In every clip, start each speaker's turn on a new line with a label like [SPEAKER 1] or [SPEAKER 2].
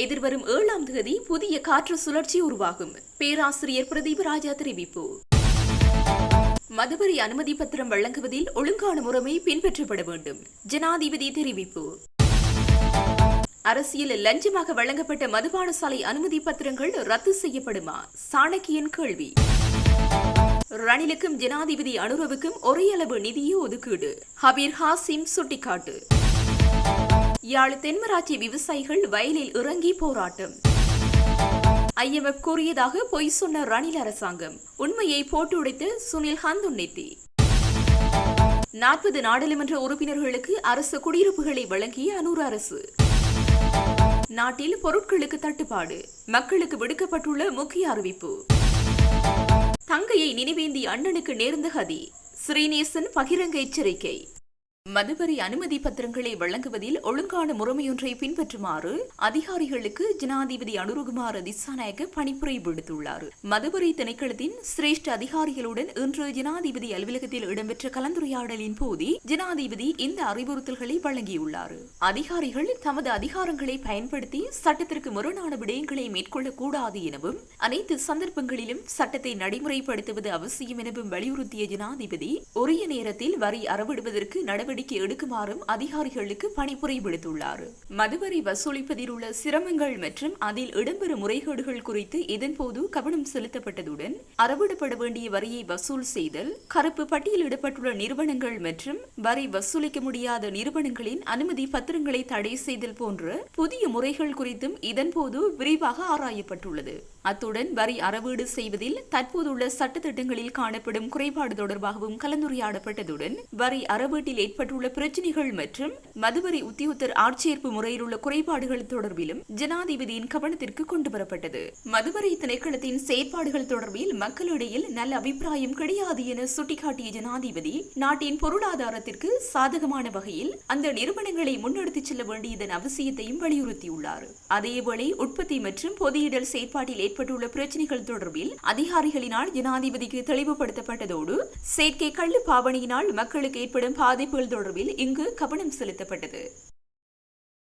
[SPEAKER 1] எதிர்வரும் 7ஆம் தேதி புதிய காற்று சுழற்சி உருவாகும். பேராசிரியர் பிரதீப் ராஜா தெரிவிப்பு. மதுவரி அனுமதி பத்திரம் வழங்குவதில் ஒழுங்கான முறைமை பின்பற்றப்பட வேண்டும். ஜனாதிபதி தெரிவிப்பு. அரசியல் லஞ்சமாக வழங்கப்பட்ட மதுபான சாலை அனுமதி பத்திரங்கள் ரத்து செய்யப்படுமா? சாணக்கியன் கேள்வி. ரணிலுக்கும் ஜனாதிபதி அனுரவுக்கும் ஒரே அளவு நிதியை ஒதுக்கீடு. ஹபீர் ஹாசிம் சுட்டிக்காட்டு. யாழ் தென்மராட்சி விவசாயிகள் வயலில் இறங்கி போராட்டம். IMF கூறியதாக பொய் சொன்ன ரணில் அரசாங்கம். உண்மையை போட்டு உடைத்த சுனில் ஹந்துன்னெத்தி. 40 நாடாளுமன்ற உறுப்பினர்களுக்கு அரசு குடியிருப்புகளை வழங்கிய அனூர் அரசு. நாட்டில் பொருட்களுக்கு தட்டுப்பாடு. மக்களுக்கு விடுக்கப்பட்டுள்ள முக்கிய அறிவிப்பு. தங்கையை நினைவேந்தி அண்ணனுக்கு நேர்ந்த கதி. ஸ்ரீநேசன் பகிரங்க எச்சரிக்கை. மதுவரி அனுமதி பத்திரங்களை வழங்குவதில் ஒழுங்கான முறைமையொன்றை பின்பற்றுமாறு அதிகாரிகளுக்கு ஜனாதிபதி அனுரகுமார திசாநாயக்க பணிப்புரை விடுத்துள்ளார். மதுவரி திணைக்களத்தின் சிரேஷ்ட அதிகாரிகளுடன் இன்று ஜனாதிபதி அலுவலகத்தில் இடம்பெற்ற கலந்துரையாடலின் போது ஜனாதிபதி இந்த அறிவுறுத்தல்களை வழங்கியுள்ளார். அதிகாரிகள் தமது அதிகாரங்களை பயன்படுத்தி சட்டத்திற்கு முரணான விடயங்களை மேற்கொள்ளக்கூடாது எனவும் அனைத்து சந்தர்ப்பங்களிலும் சட்டத்தை நடைமுறைப்படுத்துவது அவசியம் எனவும் வலியுறுத்திய ஜனாதிபதி உரிய நேரத்தில் வரி அறவிடுவதற்கு நடவடிக்கை எடுக்குமாறும் அதிகாரிகளுக்கு பணிப்புரை விடுத்துள்ளார். மதுவரி வசூலிப்பதில் உள்ள சிரமங்கள் மற்றும் அதில் இடம்பெறும் முறைகேடுகள் குறித்து இதன்போது கவனம் செலுத்தப்பட்டதுடன் அறவிடப்பட வேண்டிய வரியை வசூல் செய்தல், கருப்பு பட்டியலிடப்பட்டுள்ள நிறுவனங்கள் மற்றும் வரி வசூலிக்க முடியாத நிறுவனங்களின் அனுமதி பத்திரங்களை தடை செய்தல் போன்ற புதிய முறைகள் குறித்தும் இதன்போது விரிவாக ஆராயப்பட்டுள்ளது. அத்துடன் வரி அறவீடு செய்வதில் தற்போதுள்ள சட்டத்திட்டங்களில் காணப்படும் குறைபாடு தொடர்பாகவும் கலந்துரையாடப்பட்டதுடன் வரி அறவீட்டில் ஏற்பட்டுள்ள பிரச்சினைகள் மற்றும் மதுவரி உத்தியோகத்தர் ஆட்சேர்ப்பு முறையில் உள்ள குறைபாடுகள் தொடர்பிலும் ஜனாதிபதியின் கவனத்திற்கு கொண்டுவரப்பட்டது. மதுவரி திணைக்களத்தின் செயற்பாடுகள் தொடர்பில் மக்களிடையில் நல்ல அபிப்பிராயம் கிடையாது என சுட்டிக்காட்டிய ஜனாதிபதி நாட்டின் பொருளாதாரத்திற்கு சாதகமான வகையில் அந்த நிறுவனங்களை முன்னெடுத்துச் செல்ல வேண்டியதன் அவசியத்தையும் வலியுறுத்தியுள்ளார். அதேவேளை உற்பத்தி மற்றும் பொதியிடல் செயற்பாட்டில் ஏற்பட்டுள்ள பிரச்சினைகள் தொடர்பில் அதிகாரிகளினால் ஜனாதிபதிக்கு தெளிவுபடுத்தப்பட்டதோடு செயற்கை கள்ளு பாவனையினால் மக்களுக்கு ஏற்படும் பாதிப்புகள் தொடர்பில் இங்கு கவனம் செலுத்தப்பட்டது.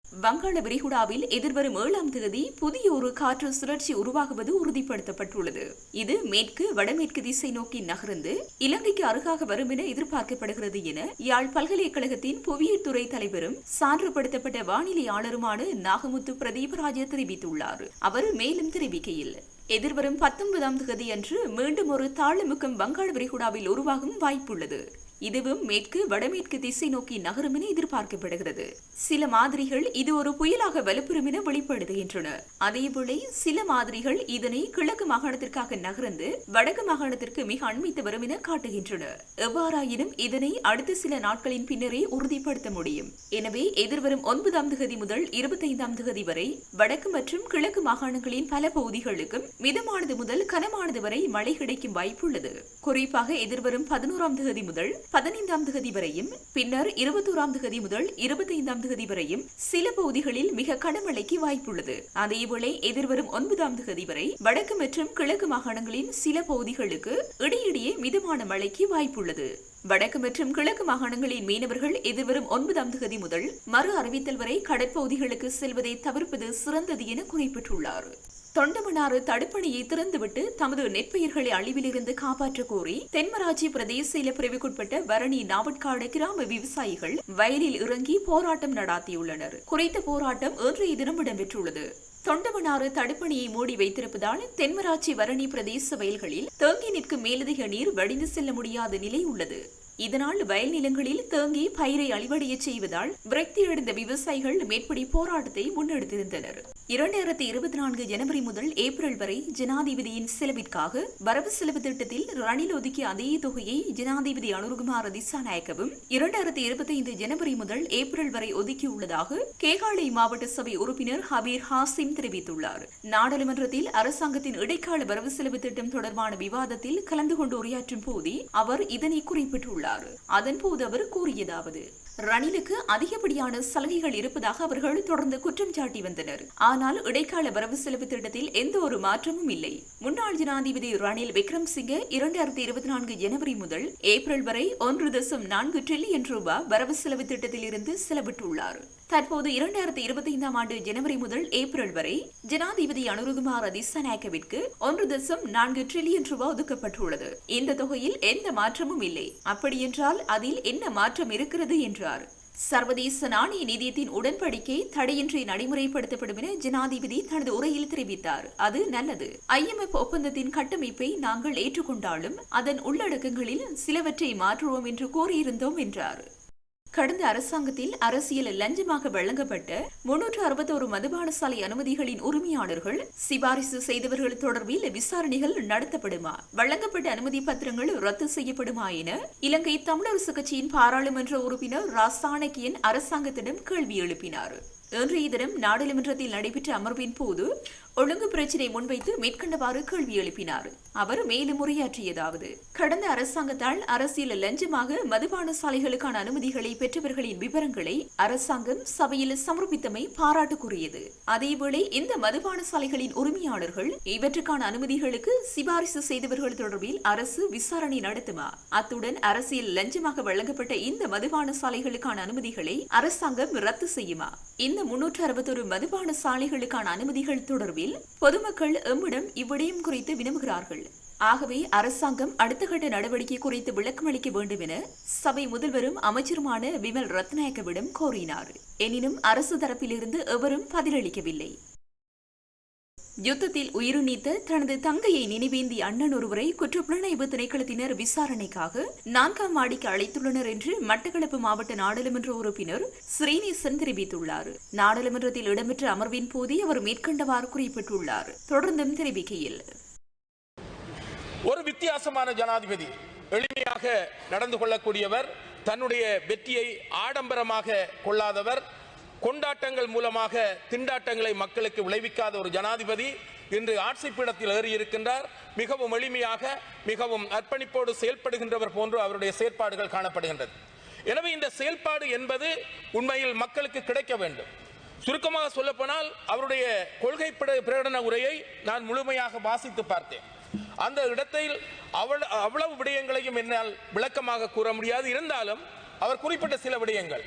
[SPEAKER 1] வங்காள விரிகுடாவில் எதிர்வரும் 7ஆம் தேதி புதிய ஒரு காற்று சுழற்சி உருவாகுவது உறுதிப்படுத்தப்பட்டுள்ளது. இது மேற்கு வடமேற்கு திசை நோக்கி நகர்ந்து இலங்கைக்கு அருகாக வரும் என எதிர்பார்க்கப்படுகிறது என யாழ் பல்கலைக்கழகத்தின் புவியியல் துறை தலைவரும் சான்றுபடுத்தப்பட்ட வானிலையாளருமான நாகமுத்து பிரதீபராஜ தெரிவித்துள்ளார். அவர் மேலும் தெரிவிக்கையில், எதிர்வரும் 19ஆம் தேதி அன்று மீண்டும் ஒரு தாழ்முகம் வங்காள விரிகுடாவில் உருவாகும் வாய்ப்புள்ளது. இதுவும் மேற்கு வடமேற்கு திசை நோக்கி நகரும் என எதிர்பார்க்கப்படுகிறது. சில மாதிரிகள் இது ஒரு புயலாக வலுப்பெறும் என வெளிப்படுத்துகின்றன. அதேவேளை சில மாதிரிகள் இதனை கிழக்கு மாகாணத்திற்காக நகர்ந்து வடக்கு மாகாணத்திற்கு மிக அண்மித்து வரும் என காட்டுகின்றன. எவ்வாறாயினும் இதனை அடுத்த சில நாட்களின் பின்னரே உறுதிப்படுத்த முடியும். எனவே எதிர்வரும் 9ஆம் தேதி முதல் 25ஆம் தேதி வரை வடக்கு மற்றும் கிழக்கு மாகாணங்களின் பல பகுதிகளுக்கும் மிதமானது முதல் கனமானது வரை மழை கிடைக்கும் வாய்ப்புள்ளது. குறிப்பாக எதிர்வரும் 11ஆம் தேதி முதல் 15ஆம் தேதி வரையும் பின்னர் 21ஆம் தேதி முதல் 25ஆம் தேதி வரையும் சில பகுதிகளில் மிக கனமழைக்கு வாய்ப்புள்ளது. அதேவேளை எதிர்வரும் 9ஆம் தேதி வரை வடக்கு மற்றும் கிழக்கு மாகாணங்களின் சில பகுதிகளுக்கு இடையிடையே மிதமான மழைக்கு வாய்ப்புள்ளது. வடக்கு மற்றும் கிழக்கு மாகாணங்களின் மீனவர்கள் எதிர்வரும் 9ஆம் தேதி முதல் மறு அறிவித்தல் வரை கடற்பகுதிகளுக்கு செல்வதை தவிர்ப்பது சிறந்தது என குறிப்பிட்டுள்ளார். தொண்டமனாறு தடுப்பணையை திறந்துவிட்டு தமது நெற்பயிர்களை அழிவிலிருந்து காப்பாற்ற கோரி தென்மராட்சி பிரதேச செயலக பிரிவுக்குட்பட்ட வரணி நாவட்காடு கிராம விவசாயிகள் வயலில் இறங்கி போராட்டம் நடாத்தியுள்ளனர். குறித்த போராட்டம் இன்றைய தினம் இடம்பெற்றுள்ளது. தொண்டமனாறு தடுப்பணையை மூடி வைத்திருப்பதால் தென்மராட்சி வரணி பிரதேச வயல்களில் தேங்கி நிற்கும் மேலதிக நீர் வடிந்து செல்ல முடியாத நிலை உள்ளது. இதனால் வயல் நிலங்களில் தேங்கி பயிரை அழிவடைய செய்வதால் விரக்தியடைந்த விவசாயிகள் மேற்படி போராட்டத்தை முன்னெடுத்திருந்தனர். 2024 ஜனவரி முதல் ஏப்ரல் வரை ஜனாதிபதியின் செலவிற்காக வரவு செலவு திட்டத்தில் ரணில் ஒதுக்கிய அதே தொகையை ஜனாதிபதி அனுரகுமார திசாநாயக்கவும் 2025 ஜனவரி முதல் ஏப்ரல் வரை ஒதுக்கியுள்ளதாக கேகாலை மாவட்ட சபை உறுப்பினர் ஹபீர் ஹாசிம் தெரிவித்துள்ளார். நாடாளுமன்றத்தில் அரசாங்கத்தின் இடைக்கால வரவு செலவு திட்டம் தொடர்பான விவாதத்தில் கலந்து கொண்டு உரையாற்றும் போதே அவர் இதனை குறிப்பிட்டுள்ளார். அதன்போது அவர் கூறியதாவது: ரணிலுக்கு அதிகப்படியான சலுகைகள் இருப்பதாக அவர்கள் தொடர்ந்து குற்றம் சாட்டி வந்தனர். ஆனால் இடைக்கால வரவு செலவு திட்டத்தில் எந்த ஒரு மாற்றமும் இல்லை. முன்னாள் ஜனாதிபதி ரணில் விக்ரம்சிங்கே 2024 ஜனவரி முதல் ஏப்ரல் வரை 1.4 டிரில்லியன் ரூபாய் வரவு செலவு திட்டத்தில் இருந்து செலவிட்டுள்ளார். தற்போது 2025ஆம் ஆண்டு ஜனவரி முதல் ஏப்ரல் வரை ஜனாதிபதி அனுருகுமார திஸ்ஸநாயக்கவிற்கு 1.4 டிரில்லியன் ரூபாய் ஒதுக்கப்பட்டுள்ளது. இந்த தொகையில் எந்த மாற்றமும் இல்லை. அப்படியென்றால் அதில் என்ன மாற்றம் இருக்கிறது என்றார். சர்வதேச நாணய நிதியத்தின் உடன்படிக்கை தடையின்றி நடைமுறைப்படுத்தப்படும் என ஜனாதிபதி தனது உரையில் தெரிவித்தார். அது நல்லது. IMF ஒப்பந்தத்தின் கட்டமைப்பை நாங்கள் ஏற்றுக்கொண்டாலும் அதன் உள்ளடக்கங்களில் சிலவற்றை மாற்றுவோம் என்று கூறியிருந்தோம் என்றார். கடந்த அரசாங்கத்தில் அரசியல் லஞ்சமாக வழங்கப்பட்ட 361 மதுபானசாலை அனுமதிகளின் உரிமையாளர்கள் சிபாரிசு செய்தவர்கள் தொடர்பில் விசாரணைகள் நடத்தப்படுமா, வழங்கப்பட்ட அனுமதி பத்திரங்கள் ரத்து செய்யப்படுமா என இலங்கை தமிழரசு கட்சியின் பாராளுமன்ற உறுப்பினர் ராசாணக்கியன் அரசாங்கத்திடம் கேள்வி எழுப்பினார். இன்றைய தினம் நாடாளுமன்றத்தில் நடைபெற்ற அமர்வின் போது ஒழுங்கு பிரச்சினை முன்வைத்து மேற்கண்டவாறு கேள்வி எழுப்பினார். அவர் மேலும் உரையாற்றியதாவது: கடந்த அரசாங்கத்தால் அரசியல் லஞ்சமாக மதுபான சாலைகளுக்கான அனுமதிகளை பெற்றவர்களின் விவரங்களை அரசாங்கம் சபையில் சமர்ப்பித்தமை பாராட்டுக்குரியது. அதேவேளை இந்த மதுபான சாலைகளின் உரிமையாளர்கள் இவற்றுக்கான அனுமதிகளுக்கு சிபாரிசு செய்தவர்கள் தொடர்பில் அரசு விசாரணை நடத்துமா? அத்துடன் அரசியல் லஞ்சமாக வழங்கப்பட்ட இந்த மதுபான சாலைகளுக்கான அனுமதிகளை அரசாங்கம் ரத்து செய்யுமா? இந்த 361 மதுபான சாலைகளுக்கான அனுமதிகள் தொடர்பில் பொதுமக்கள் எம்மிடம் இவ்விடயம் குறித்து வினவுகிறார்கள். ஆகவே அரசாங்கம் அடுத்த கட்ட நடவடிக்கை குறித்து விளக்கமளிக்க வேண்டும் என சபை முதல்வரும் அமைச்சருமான விமல் ரத்நாயக்கவிடம் கோரினார். எனினும் அரசு தரப்பிலிருந்து எவரும் பதிலளிக்கவில்லை. யுத்தத்தில் உயிர்நீத்த தனது தங்கையை நினைவேந்தி அண்ணன் ஒருவரை குற்றப்புலனாய்வு திணைக்களத்தினர் விசாரணைக்காக 4ஆம் மாடிக்கு அழைத்துள்ளனர் என்று மட்டக்களப்பு மாவட்ட நாடாளுமன்ற உறுப்பினர் ஸ்ரீநேசன் தெரிவித்துள்ளார். நாடாளுமன்றத்தில் இடம்பெற்ற அமர்வின் போதே அவர் மேற்கண்டவாறு குறிப்பிட்டுள்ளார். தொடர்ந்தும் தெரிவிக்கையில்,
[SPEAKER 2] ஒரு வித்தியாசமான ஜனாதிபதி, எளிமையாக நடந்து கொள்ளக்கூடியவர், தன்னுடைய வெற்றியை ஆடம்பரமாக கொள்ளாதவர், கொண்டாட்டங்கள் மூலமாக திண்டாட்டங்களை மக்களுக்கு விளைவிக்காத ஒரு ஜனாதிபதி இன்று ஆட்சி பீடத்தில் ஏறி இருக்கின்றார். மிகவும் எளிமையாக மிகவும் அர்ப்பணிப்போடு செயல்படுகின்றவர் போன்று அவருடைய செயற்பாடுகள் காணப்படுகின்றது. எனவே இந்த செயல்பாடு என்பது உண்மையில் மக்களுக்கு கிடைக்க வேண்டும். சுருக்கமாக சொல்லப்போனால் அவருடைய கொள்கை பிரகடன உரையை நான் முழுமையாக வாசித்து பார்த்தேன். அந்த இடத்தில் அவ்வளவு விடயங்களையும் என்னால் விளக்கமாக கூற முடியாது. இருந்தாலும் அவர் குறிப்பிட்ட சில விடயங்கள்: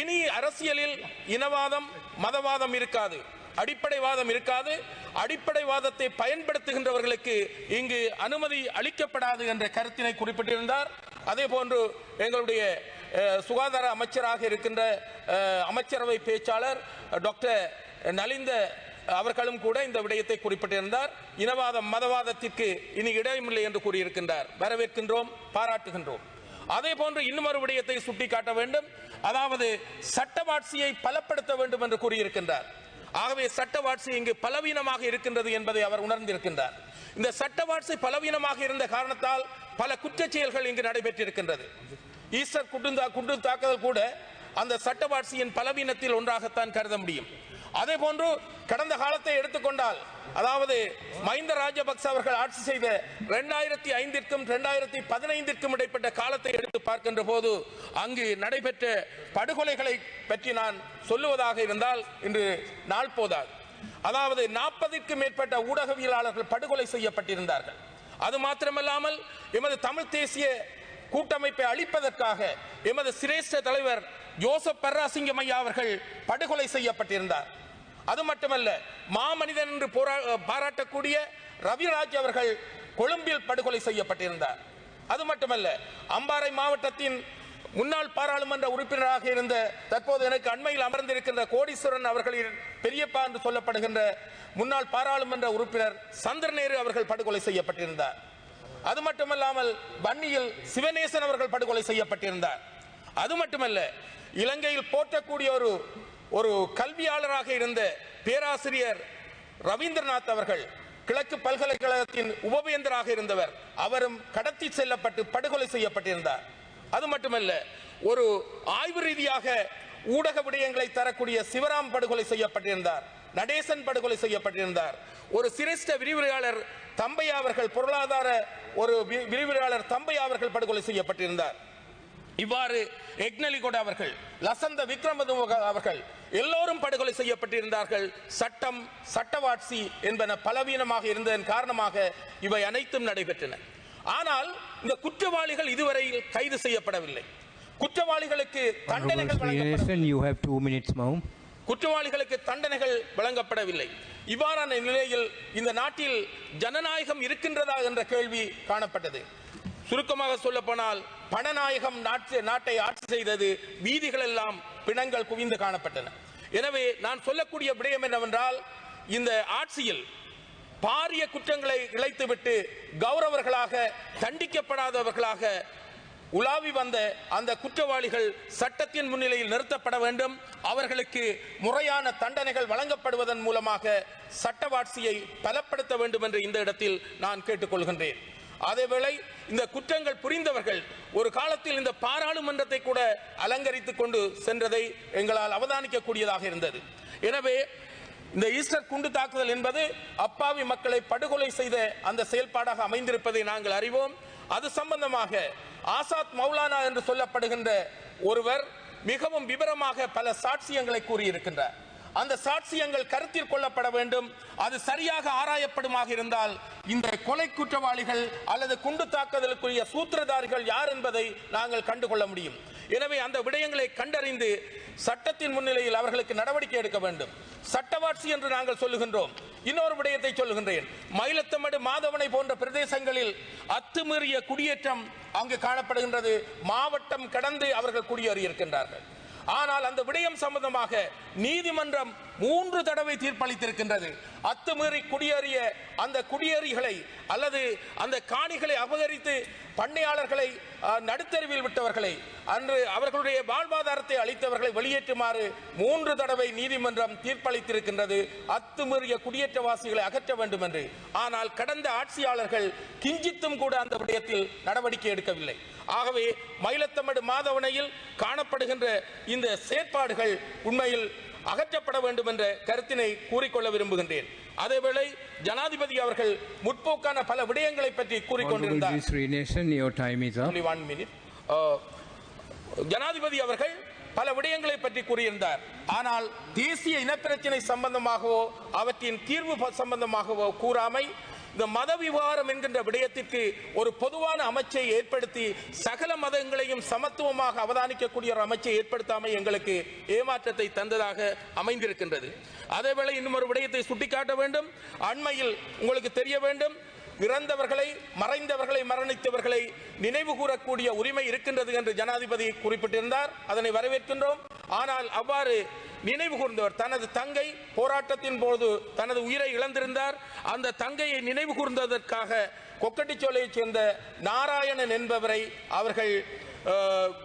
[SPEAKER 2] இனி அரசியலில் இனவாதம் மதவாதம் இருக்காது, அடிப்படைவாதம் இருக்காது, அடிப்படைவாதத்தை பயன்படுத்துகின்றவர்களுக்கு இங்கு அனுமதி அளிக்கப்படாது என்ற கருத்தினை குறிப்பிட்டிருந்தார். அதே போன்று எங்களுடைய சுகாதார அமைச்சராக இருக்கின்ற அமைச்சரவை பேச்சாளர் டாக்டர் நலிந்த அவர்களும் கூட இந்த விடயத்தை குறிப்பிட்டிருந்தார். இனவாதம் மதவாதத்திற்கு இனி இடமில்லை என்று கூறியிருக்கின்றார். வரவேற்கின்றோம், பாராட்டுகின்றோம். அதே போன்று இன்னும் ஒரு விடயத்தை சுட்டிக்காட்ட வேண்டும். அதாவது சட்டவாட்சியை பலப்படுத்த வேண்டும் என்று கூறியிருக்கின்றார். ஆகவே சட்டவாட்சி இங்கு பலவீனமாக இருக்கின்றது என்பதை அவர் உணர்ந்திருக்கின்றார். இந்த சட்டவாட்சி பலவீனமாக இருந்த காரணத்தால் பல குற்றச் செயல்கள் இங்கு நடைபெற்றிருக்கின்றது. ஈஸ்டர் குண்டு தாக்குதல் கூட அந்த சட்டவாட்சியின் பலவீனத்தில் ஒன்றாகத்தான் கருத முடியும். அதே போன்று கடந்த காலத்தை எடுத்துக்கொண்டால், அதாவது மஹிந்த ராஜபக்ச அவர்கள் ஆட்சி செய்த 2005ற்கும் 2015ற்கும் இடைப்பட்ட காலத்தை எடுத்து பார்க்கின்ற போது அங்கு நடைபெற்ற படுகொலைகளை பற்றி நான் சொல்லுவதாக இருந்தால் இன்று நாள் போதாது. அதாவது 40ற்கும் மேற்பட்ட ஊடகவியலாளர்கள் படுகொலை செய்யப்பட்டிருந்தார்கள். அது மாத்திரமல்லாமல் எமது தமிழ் தேசிய கூட்டமைப்பை அழிப்பதற்காக எமது சிரேஷ்ட தலைவர் ஜோசப் பர்ராசிங்கம் ஐயா அவர்கள் படுகொலை செய்யப்பட்டிருந்தார். அது மட்டுமல்ல, மாமனிதன் என்று பாராட்டக்கூடிய ரவிராஜ் அவர்கள் கொழும்பில் படுகொலை செய்யப்பட்டிருந்தார். அது மட்டுமல்ல, அம்பாறை மாவட்டத்தின் முன்னாள் பாராளுமன்ற உறுப்பினராக இருந்த, தற்போது எனக்கு அண்மையில் அமர்ந்திருக்கின்ற கோடீஸ்வரன் அவர்களின் பெரியப்பா என்று சொல்லப்படுகின்ற முன்னாள் பாராளுமன்ற உறுப்பினர் சந்திரநேரு அவர்கள் படுகொலை செய்யப்பட்டிருந்தார். அது மட்டுமல்லாமல் வன்னியில் சிவநேசன் அவர்கள் படுகொலை செய்யப்பட்டிருந்தார். அது மட்டுமல்ல, இலங்கையில் போற்றக்கூடிய ஒரு கல்வியாளராக இருந்த பேராசிரியர் ரவீந்திரநாத் அவர்கள், கிழக்கு பல்கலைக்கழகத்தின் உபவேந்தராக இருந்தவர், அவரும் கடத்தி செல்லப்பட்டு படுகொலை செய்யப்பட்டிருந்தார். அது மட்டுமல்ல, ஒரு ஆய்வு ரீதியாக ஊடக விடயங்களை தரக்கூடிய சிவராம் படுகொலை செய்யப்பட்டிருந்தார். நடேசன் படுகொலை செய்யப்பட்டிருந்தார். ஒரு சிரேஷ்ட விரிவுரையாளர் தம்பையா அவர்கள், பொருளாதார ஒரு விரிவுரையாளர் தம்பையா அவர்கள் படுகொலை செய்யப்பட்டிருந்தார். இவ்வாறு எக்னலிகோட அவர்கள், லசந்த விக்ரமதுங்க அவர்கள் எல்லோரும் படுகொலை செய்யப்பட்டிருந்தார்கள். சட்டம் சட்டவாட்சி என்பன பலவீனமாக இருந்ததன் காரணமாக இவை அனைத்தும் நடைபெற்றன. ஆனால் இந்த குற்றவாளிகள் இதுவரையில் கைது செய்யப்படவில்லை. குற்றவாளிகளுக்கு தண்டனைகள் வழங்கப்படவில்லை.
[SPEAKER 3] You have 2 minutes, ma'am.
[SPEAKER 2] குற்றவாளிகளுக்கு தண்டனைகள் வழங்கப்படவில்லை. இவ்வாறான நிலையில் இந்த நாட்டில் ஜனநாயகம் இருக்கின்றதா என்ற கேள்வி காணப்பட்டது. சுருக்கமாக சொல்ல போனால் பணநாயகம் நாட்டை ஆட்சி செய்தது. வீதிகள் எல்லாம் பிணங்கள் குவிந்து காணப்பட்டன. எனவே நான் சொல்லக்கூடிய விடயம் என்னவென்றால், இந்த ஆட்சியில் பாரிய குற்றங்களை இழைத்துவிட்டு கௌரவர்களாக தண்டிக்கப்படாதவர்களாக உலாவி வந்த அந்த குற்றவாளிகள் சட்டத்தின் முன்னிலையில் நிறுத்தப்பட வேண்டும். அவர்களுக்கு முறையான தண்டனைகள் வழங்கப்படுவதன் மூலமாக சட்டவாட்சியை பலப்படுத்த வேண்டும் என்று இந்த இடத்தில் நான் கேட்டுக்கொள்கின்றேன். அதேவேளை இந்த குற்றங்கள் புரிந்தவர்கள் ஒரு காலத்தில் இந்த பாராளுமன்றத்தை கூட அலங்கரித்துக் கொண்டு சென்றதை எங்களால் அவதானிக்கக்கூடியதாக இருந்தது. எனவே இந்த ஈஸ்டர் குண்டு தாக்குதல் என்பது அப்பாவி மக்களை படுகொலை செய்த அந்த செயல்பாடாக அமைந்திருப்பதை நாங்கள் அறிவோம். அது சம்பந்தமாக ஆசாத் மௌலானா என்று சொல்லப்படுகின்ற ஒருவர் மிகவும் விவரமாக பல சாட்சியங்களை கூறியிருக்கின்றார். அந்த சாட்சியங்கள் கருத்தில் கொள்ளப்பட வேண்டும். அது சரியாக ஆராயப்படுமாக இருந்தால் இந்த கொலை குற்றவாளிகள் அல்லது குண்டு தாக்குதலுக்குரிய சூத்திரதாரிகள் யார் என்பதை நாங்கள் கண்டுகொள்ள முடியும். எனவே அந்த விடயங்களை கண்டறிந்து சட்டத்தின் முன்னிலையில் அவர்களுக்கு நடவடிக்கை எடுக்க வேண்டும். சட்டவாட்சி என்று நாங்கள் சொல்லுகின்றோம். இன்னொரு விடயத்தை சொல்லுகின்றேன். மயிலத்தமடு, மாதவனை போன்ற பிரதேசங்களில் அத்துமீறிய குடியேற்றம் அங்கு காணப்படுகின்றது. மாவட்டம் கடந்து அவர்கள் குடியேறி இருக்கின்றார்கள். ஆனால் அந்த விடயம் சம்பந்தமாக நீதிமன்றம் 3 தடவை தீர்ப்பளித்திருக்கின்றது. அத்துமீறி குடியேறிய அந்த குடியேறிகளை அல்லது அந்த காணிகளை அபகரித்து பண்ணையாளர்களை நடுத்தருவில் விட்டவர்களை, அன்று அவர்களுடைய வாழ்வாதாரத்தை அளித்தவர்களை வெளியேற்றுமாறு 3 தடவை நீதிமன்றம் தீர்ப்பளித்திருக்கின்றது. அத்துமீறிய குடியேற்றவாசிகளை அகற்ற வேண்டும் என்று. ஆனால் கடந்த ஆட்சியாளர்கள் கிஞ்சித்தும் கூட அந்த விடயத்தில் நடவடிக்கை எடுக்கவில்லை. ஆகவே மயிலத்தமடு, மாதவனையில் காணப்படுகின்ற இந்த செயற்பாடுகள் உண்மையில் அகற்றப்பட வேண்டும் என்ற கருத்தினை கூறிக்கொள்ள விரும்புகின்றேன். அதேவேளை ஜனாதிபதி அவர்கள் முற்போக்கான பல விடயங்களை பற்றி கூறிக்கொண்டிருந்தார். ஜனாதிபதி அவர்கள் பல விடயங்களை பற்றி கூறியிருந்தார். ஆனால் தேசிய இனப்பிரச்சினை சம்பந்தமாகவோ அவற்றின் தீர்வு சம்பந்தமாகவோ கூறாமை, இந்த மத விவகாரம் என்கின்ற விடயத்திற்கு ஒரு பொதுவான அமைச்சை ஏற்படுத்தி சகல மதங்களையும் சமத்துவமாக அவதானிக்கக்கூடிய ஒரு அமைச்சை ஏற்படுத்தாமல் எங்களுக்கு ஏமாற்றத்தை தந்ததாக அமைந்திருக்கின்றது. அதேவேளை இன்னும் ஒரு விடயத்தை சுட்டிக்காட்ட வேண்டும். அண்மையில் உங்களுக்கு தெரிய வேண்டும், இறந்தவர்களை, மறைந்தவர்களை, மரணித்தவர்களை நினைவு கூறக்கூடிய உரிமை இருக்கின்றது என்று ஜனாதிபதி குறிப்பிட்டிருந்தார். அதனை வரவேற்கின்றோம். ஆனால் அவ்வாறு நினைவு கூர்ந்தவர், தனது தங்கை போராட்டத்தின் போது தனது உயிரை இழந்திருந்தார். அந்த தங்கையை நினைவு கூர்ந்ததற்காக கொக்கட்டிச்சோலையைச் சேர்ந்த நாராயணன் என்பவரை அவர்கள்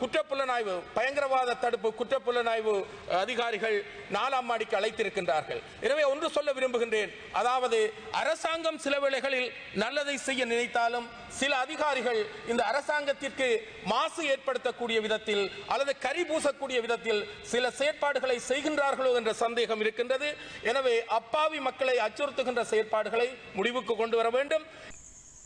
[SPEAKER 2] குற்றப்புலனாய்வு, பயங்கரவாத தடுப்பு குற்றப்புலனாய்வு அதிகாரிகள் 4ஆம் மாடிக்கு அழைத்திருக்கின்றார்கள். எனவே ஒன்று சொல்ல விரும்புகின்றேன். அதாவது அரசாங்கம் சில வேளைகளில் நல்லதை செய்ய நினைத்தாலும் சில அதிகாரிகள் இந்த அரசாங்கத்திற்கு மாசு ஏற்படுத்தக்கூடிய விதத்தில் அல்லது கரி பூசக்கூடிய விதத்தில் சில செயற்பாடுகளை செய்கின்றார்களோ என்ற சந்தேகம் இருக்கின்றது. எனவே அப்பாவி மக்களை அச்சுறுத்துகின்ற செயற்பாடுகளை முடிவுக்கு கொண்டு வர வேண்டும்.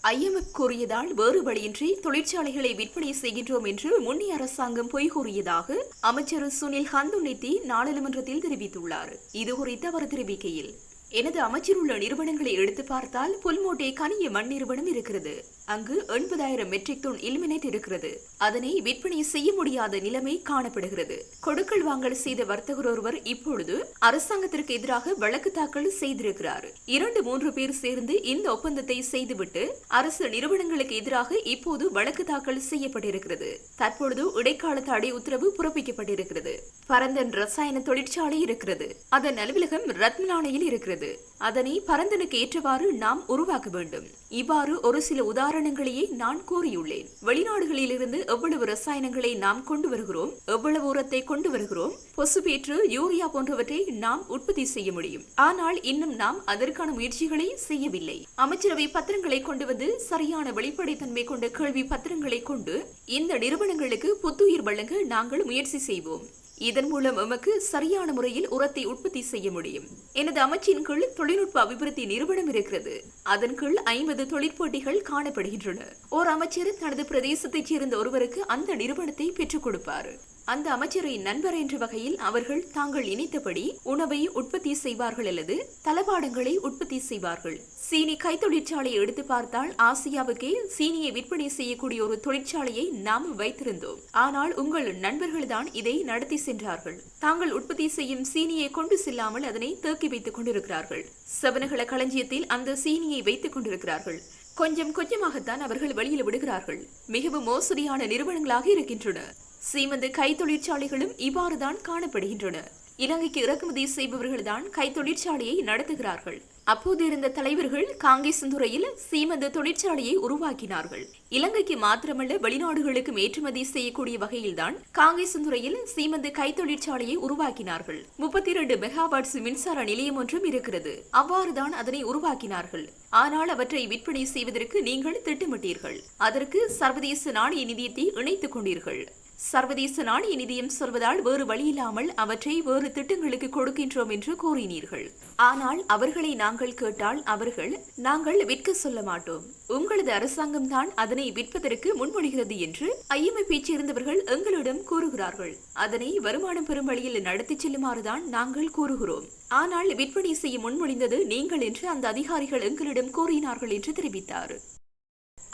[SPEAKER 1] IMF கூறியதால் வேறு வழியின்றி தொழிற்சாலைகளை விற்பனை செய்கின்றோம் என்று முன்னைய அரசாங்கம் பொய் கூறியதாக அமைச்சர் சுனில் ஹந்துனித்தி நாடாளுமன்றத்தில் தெரிவித்துள்ளார். இதுகுறித்து அவர் தெரிவிக்கையில், எனது அமைச்சர் உள்ள நிறுவனங்களை எடுத்து பார்த்தால் புல்மோட்டை கனிய மண் நிறுவனம் இருக்கிறது. அங்கு 80,000 மெட்ரிக் டன் இல்மினேட் இருக்கிறது. அதனை விற்பனை செய்ய முடியாத நிலைமை காணப்படுகிறது. கொடுக்கல் வாங்கல் செய்த வர்த்தகர் ஒருவர் இப்பொழுது அரசாங்கத்திற்கு எதிராக வழக்கு தாக்கல் செய்திருக்கிறார். 2-3 பேர் சேர்ந்து இந்த ஒப்பந்தத்தை செய்துவிட்டு அரசு நிறுவனங்களுக்கு எதிராக இப்போது வழக்கு தாக்கல் செய்யப்பட்டிருக்கிறது. தற்பொழுது இடைக்கால தடை உத்தரவு பிறப்பிக்கப்பட்டிருக்கிறது. பரந்தன் ரசாயன தொழிற்சாலை இருக்கிறது. அதன் அலுவலகம் ரத்மலானையில் இருக்கிறது. அதனை பரந்தனுக்கு ஏற்றவாறு நாம் உருவாக்க வேண்டும். இவ்வாறு ஒரு சில உதாரணங்களையே நான் கூறியுள்ளேன். வெளிநாடுகளிலிருந்து எவ்வளவு ரசாயனங்களை நாம் கொண்டு வருகிறோம், எவ்வளவு உரத்தை கொண்டு வருகிறோம், பொசுபேற்று, யூரியா போன்றவற்றை நாம் உற்பத்தி செய்ய முடியும். ஆனால் இன்னும் நாம் அதற்கான முயற்சிகளை செய்யவில்லை. அமைச்சரவை பத்திரங்களை கொண்டு வந்து சரியான வெளிப்படைத்தன்மை கொண்ட கேள்வி பத்திரங்களை கொண்டு இந்த நிறுவனங்களுக்கு புத்துயிர் வழங்க நாங்கள் முயற்சி செய்வோம். இதன் மூலம் எமக்கு சரியான முறையில் உரத்தை உற்பத்தி செய்ய முடியும். எனது அமைச்சின் கீழ் தொழில்நுட்ப அபிவிருத்தி நிறுவனம் இருக்கிறது. அதன் கீழ் 50 தொழிற்போட்டிகள் காணப்படுகின்றன. ஓர் அமைச்சர் தனது பிரதேசத்தைச் சேர்ந்த ஒருவருக்கு அந்த நிறுவனத்தை பெற்றுக் கொடுப்பார். அந்த அமைச்சரின் நண்பர் என்ற வகையில் அவர்கள் தாங்கள் இணைத்தபடி உணவை உற்பத்தி செய்வார்கள் அல்லது தளபாடங்களை உற்பத்தி செய்வார்கள். சீனி கைத்தொழிற்சாலையை எடுத்து பார்த்தால் ஆசியாவுக்கே சீனியை விற்பனை செய்யக்கூடிய ஒரு தொழிற்சாலையை நாம் வைத்திருந்தோம். ஆனால் உங்கள் நண்பர்கள்தான் இதை நடத்தி சென்றார்கள். தாங்கள் உற்பத்தி செய்யும் சீனியை கொண்டு செல்லாமல் அதனை தேக்கி வைத்துக் கொண்டிருக்கிறார்கள். செவனகள களஞ்சியத்தில் அந்த சீனியை வைத்துக் கொண்டிருக்கிறார்கள். கொஞ்சம் கொஞ்சமாகத்தான் அவர்கள் வெளியில் விடுகிறார்கள். மிகவும் மோசடியான நிறுவனங்களாக இருக்கின்றன. சீமந்து கைத்தொழிற்சாலைகளும் இவ்வாறுதான் காணப்படுகின்றன. இலங்கைக்கு இறக்குமதி செய்பவர்கள்தான் கைத்தொழிற்சாலையை நடத்துகிறார்கள். அப்போது இருந்த தலைவர்கள் காங்கேசந்துறையில் சீமந்து தொழிற்சாலையை உருவாக்கினார்கள். இலங்கைக்கு மாத்திரமல்ல வெளிநாடுகளுக்கும் ஏற்றுமதி செய்யக்கூடிய வகையில்தான் காங்கேசந்துறையில் சீமந்து கைத்தொழிற்சாலையை உருவாக்கினார்கள். 32 மெகாவாட்ஸ் மின்சார நிலையம் ஒன்றும் இருக்கிறது. அவ்வாறுதான் அதனை உருவாக்கினார்கள். ஆனால் அவற்றை விற்பனை செய்வதற்கு நீங்கள் திட்டமிட்டீர்கள். அதற்கு சர்வதேச நாணய நிதியத்தை இணைத்துக் கொண்டீர்கள். சர்வதேச நாணய நிதியம் சொல்வதால் வேறு வழியில்லாமல் அவற்றை வேறு திட்டங்களுக்கு கொடுக்கின்றோம் என்று கூறினீர்கள். ஆனால் அவர்களை நாங்கள் கேட்டால் அவர்கள் நாங்கள் விற்க சொல்ல மாட்டோம், உங்களது அரசாங்கம் தான் அதனை விற்பதற்கு முன்மொழிகிறது என்று ஐஎம்எஃப் சேர்ந்தவர்கள் எங்களிடம் கூறுகிறார்கள். அதனை வருமானம் பெறும் வழியில் நடத்தி செல்லுமாறுதான் நாங்கள் கூறுகிறோம். ஆனால் விற்பனை செய்ய முன்மொழிந்தது நீங்கள் என்று அந்த அதிகாரிகள் எங்களிடம் கூறினார்கள் என்று தெரிவித்தார்.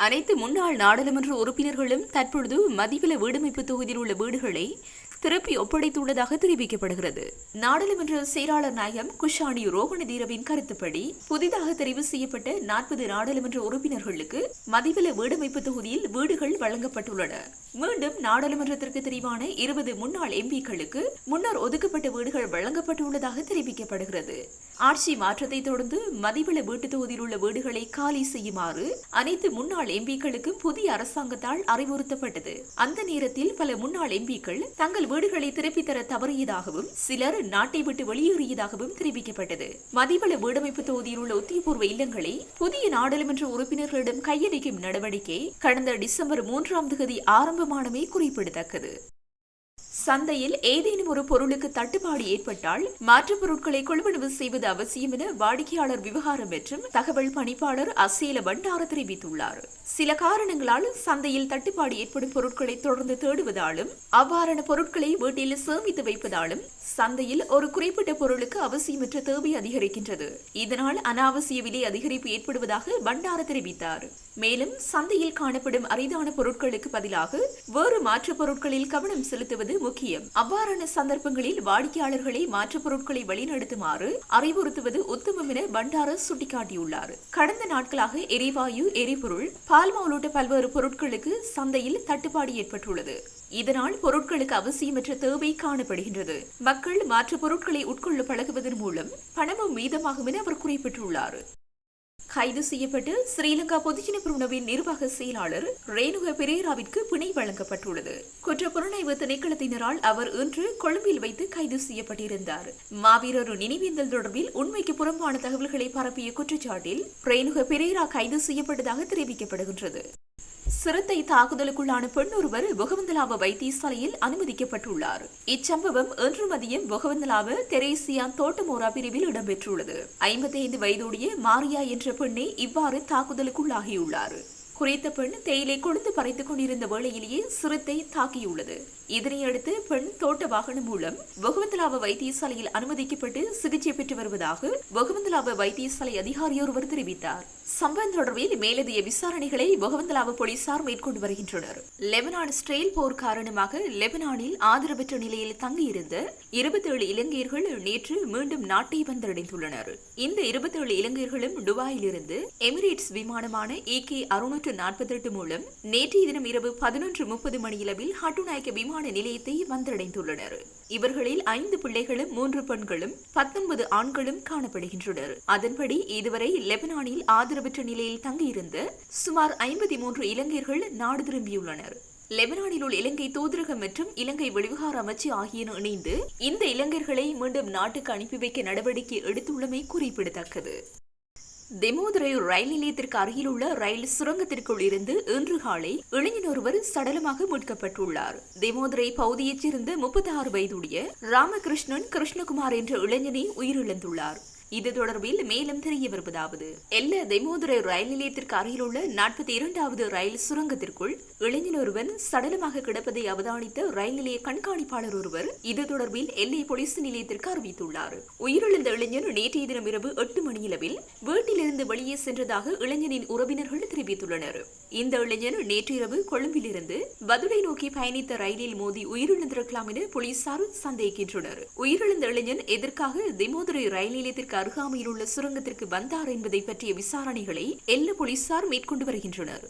[SPEAKER 1] அனைத்து முன்னாள் நாடாளுமன்ற உறுப்பினர்களும் தற்பொழுது மதிவெல வீடமைப்பு தொகுதியில் உள்ள வீடுகளை திருப்பி ஒப்படைத்துள்ளதாக தெரிவிக்கப்படுகிறது. நாடாளுமன்ற செயலாளர் நாயகம் குஷானி ரோகணதீரவின் கருத்துப்படி புதிதாக தெரிவு செய்யப்பட்ட 40 நாடாளுமன்ற உறுப்பினர்களுக்கு மதிவெல வீடமைப்பு தொகுதியில் வீடுகள் வழங்கப்பட்டுள்ளன. மீண்டும் நாடாளுமன்றத்திற்கு தெரிவான 20 முன்னாள் எம்பிக்களுக்கு முன்னர் ஒதுக்கப்பட்ட வீடுகள் வழங்கப்பட்டுள்ளதாக தெரிவிக்கப்படுகிறது. ஆட்சி மாற்றத்தை தொடர்ந்து மதிவெல வீட்டு தொகுதியில் உள்ள வீடுகளை காலி செய்யுமாறு அனைத்து முன்னாள் எம்பிக்களுக்கு புதிய அரசாங்கத்தால் அறிவுறுத்தப்பட்டது. அந்த நேரத்தில் பல முன்னாள் எம்பிக்கள் தங்கள் வீடுகளை திருப்பித் தர தவறியதாகவும் சிலர் நாட்டை விட்டு வெளியேறியதாகவும் தெரிவிக்கப்பட்டது. மதிவெல வீடமைப்பு தொகுதியில் உள்ள உத்தியபூர்வ இல்லங்களை புதிய நாடாளுமன்ற உறுப்பினர்களிடம் கையளிக்கும் நடவடிக்கை கடந்த டிசம்பர் 3ஆம் தேதி ஆரம்பமானமே குறிப்பிடத்தக்கது. சந்தையில் ஏதேனும் ஒரு பொருளுக்கு தட்டுப்பாடு ஏற்பட்டால் மாற்றுப் பொருட்களை கொள்வனவு செய்வது அவசியம் என வாடிக்கையாளர் விவகாரம் மற்றும் தகவல் பணிப்பாளர் அசேல பண்டார தெரிவித்துள்ளார். சில காரணங்களால் சந்தையில் தட்டுப்பாடு ஏற்படும் பொருட்களை தொடர்ந்து தேடுவதாலும் அவ்வாறான பொருட்களை வீட்டில் சேமித்து வைப்பதாலும் சந்தையில் ஒரு குறிப்பிட்ட பொருளுக்கு அவசியமற்ற தேவை அதிகரிக்கின்றது. இதனால் அனாவசிய விலை அதிகரிப்பு ஏற்படுவதாக பண்டார தெரிவித்தார். மேலும் சந்தையில் காணப்படும் அரிதான பொருட்களுக்கு பதிலாக வேறு மாற்றுப் பொருட்களில் கவனம் செலுத்துவது முக்கியம். அவ்வாறான சந்தர்ப்பங்களில் வாடிக்கையாளர்களை மாற்றுப் பொருட்களை வழிநடத்துமாறு அறிவுறுத்துவது உத்தமம் என பண்டார சுட்டிக்காட்டியுள்ளார். கடந்த நாட்களாக எரிவாயு, எரிபொருள், பால்மா உள்ளிட்ட பல்வேறு பொருட்களுக்கு சந்தையில் தட்டுப்பாடு ஏற்பட்டுள்ளது. இதனால் பொருட்களுக்கு அவசியமற்ற தேவை காணப்படுகின்றது. மக்கள் மாற்றுப் பொருட்களை உட்கொள்ள பழகுவதன் மூலம் பணமும் மீதமாகும் என அவர் குறிப்பிட்டுள்ளார். கைது செய்யப்பட்டு ஸ்ரீலங்கா பொதுஜன பெரமுனவின் நிர்வாக செயலாளர் ரேணுக பெரேராவிற்கு பிணை வழங்கப்பட்டுள்ளது. குற்றப்புலனாய்வு திணைக்களத்தினரால் அவர் இன்று கொழும்பில் வைத்து கைது செய்யப்பட்டிருந்தார். மாவீரர் நினைவேந்தல் தொடர்பில் உண்மைக்கு புறம்பான தகவல்களை பரப்பிய குற்றச்சாட்டில் ரேணுக பெரேரா கைது செய்யப்பட்டதாக தெரிவிக்கப்படுகின்றது. சிறுத்தை தாக்குதலுக்குள்ளான பெண் ஒருவர் பொகவந்தலாவ வைத்தியசாலையில் அனுமதிக்கப்பட்டுள்ளார். இச்சம்பவம் இன்று மதியம் பொகவந்தலாவ தெரேசியான் தோட்டமோரா பிரிவில் இடம்பெற்றுள்ளது. 55 வயதுடைய மாரியா என்ற பெண்ணே இவ்வாறு தாக்குதலுக்குள்ளாகியுள்ளார். குறித்த பெண் தேயிலை கொழுந்து பறித்துக் கொண்டிருந்த வேளையிலேயே சிறுத்தை தாக்கியுள்ளது. இதனையடுத்து பெண் தோட்ட வாகனம் மூலம் பொகவந்தலாவ வைத்தியசாலையில் அனுமதிக்கப்பட்டு சிகிச்சை பெற்று வருவதாக பொகவந்தலாவ வைத்தியசாலை அதிகாரி ஒருவர் தெரிவித்தார். சம்பவம் தொடர்பில் மேலதிக விசாரணைகளை பொகவந்தலாவ போலீசார் மேற்கொண்டு வருகின்றனர். லெபனான் இஸ்ரேல் போர் காரணமாக லெபனானில் ஆதரவற்ற நிலையில் தங்கியிருந்த 27 இலங்கையர்கள் நேற்று மீண்டும் நாட்டை வந்தடைந்துள்ளனர். இந்த 27 இலங்கையர்களும் துபாயிலிருந்து எமிரேட்ஸ் விமானமான EK-648 மூலம் நேற்றைய தினம் இரவு 11:30 மணியளவில் ஹட்டுநாயக்க விமான நிலையத்தை வந்தடைந்துள்ளனர். இவர்களில் 5 பிள்ளைகளும் 3 பெண்களும் 19 ஆண்களும் காணப்படுகின்றனர். அதன்படி இதுவரை லெபனானில் ஆதரவற்ற நிலையில் தங்கியிருந்த சுமார் 53 இலங்கையர்கள் நாடு திரும்பியுள்ளனர். லெபனானில் உள்ள இலங்கை தூதரகம் மற்றும் இலங்கை வெளிவிவகார அமைச்சு ஆகியன இணைந்து இந்த இலங்கையர்களை மீண்டும் நாட்டுக்கு அனுப்பி வைக்க நடவடிக்கை எடுத்துள்ளமை குறிப்பிடத்தக்கது. தெமோதுரை ரயில் நிலையத்திற்கு அருகில் உள்ள ரயில் சுரங்கத்திற்குள் இருந்து இன்று காலை இளைஞர் ஒருவர் சடலமாக மீட்கப்பட்டுள்ளார். தெமோதுரை பகுதியைச் சேர்ந்த 36 வயதுடைய ராமகிருஷ்ணன் கிருஷ்ணகுமார் என்ற இளைஞனை உயிரிழந்துள்ளார். இது தொடர்பில் மேலும் தெரிய வருவதாவது எல்ல தெமோதுரை ரயில் நிலையத்திற்கு அருகிலுள்ள 42வது ரயில் சுரங்கத்திற்குள் இளைஞன் ஒருவன் சடலமாக கிடப்பதை அவதானித்த ரயில் நிலைய கண்காணிப்பாளர் ஒருவர் இது தொடர்பில் எல்லை போலீஸ் நிலையத்திற்கு அறிவித்துள்ளார். உயிரிழந்த இளைஞன் நேற்றைய தினம் இரவு 8 மணியளவில் வீட்டிலிருந்து வெளியே சென்றதாக இளைஞனின் உறவினர்கள் தெரிவித்துள்ளனர். இந்த இளைஞன் நேற்றிரவு கொழும்பிலிருந்து பதுளை நோக்கி பயணித்த ரயிலில் மோதி உயிரிழந்திருக்கலாம் என போலீசார் சந்தேகிக்கின்றனர். உயிரிழந்த இளைஞன் எதற்காக தெமோதுரை ரயில் நிலையத்திற்கு அருகாமையில் உள்ள சுரங்கத்திற்கு வந்தார் என்பதை பற்றிய விசாரணைகளை எல்ல போலீசார் மேற்கொண்டு வருகின்றனர்.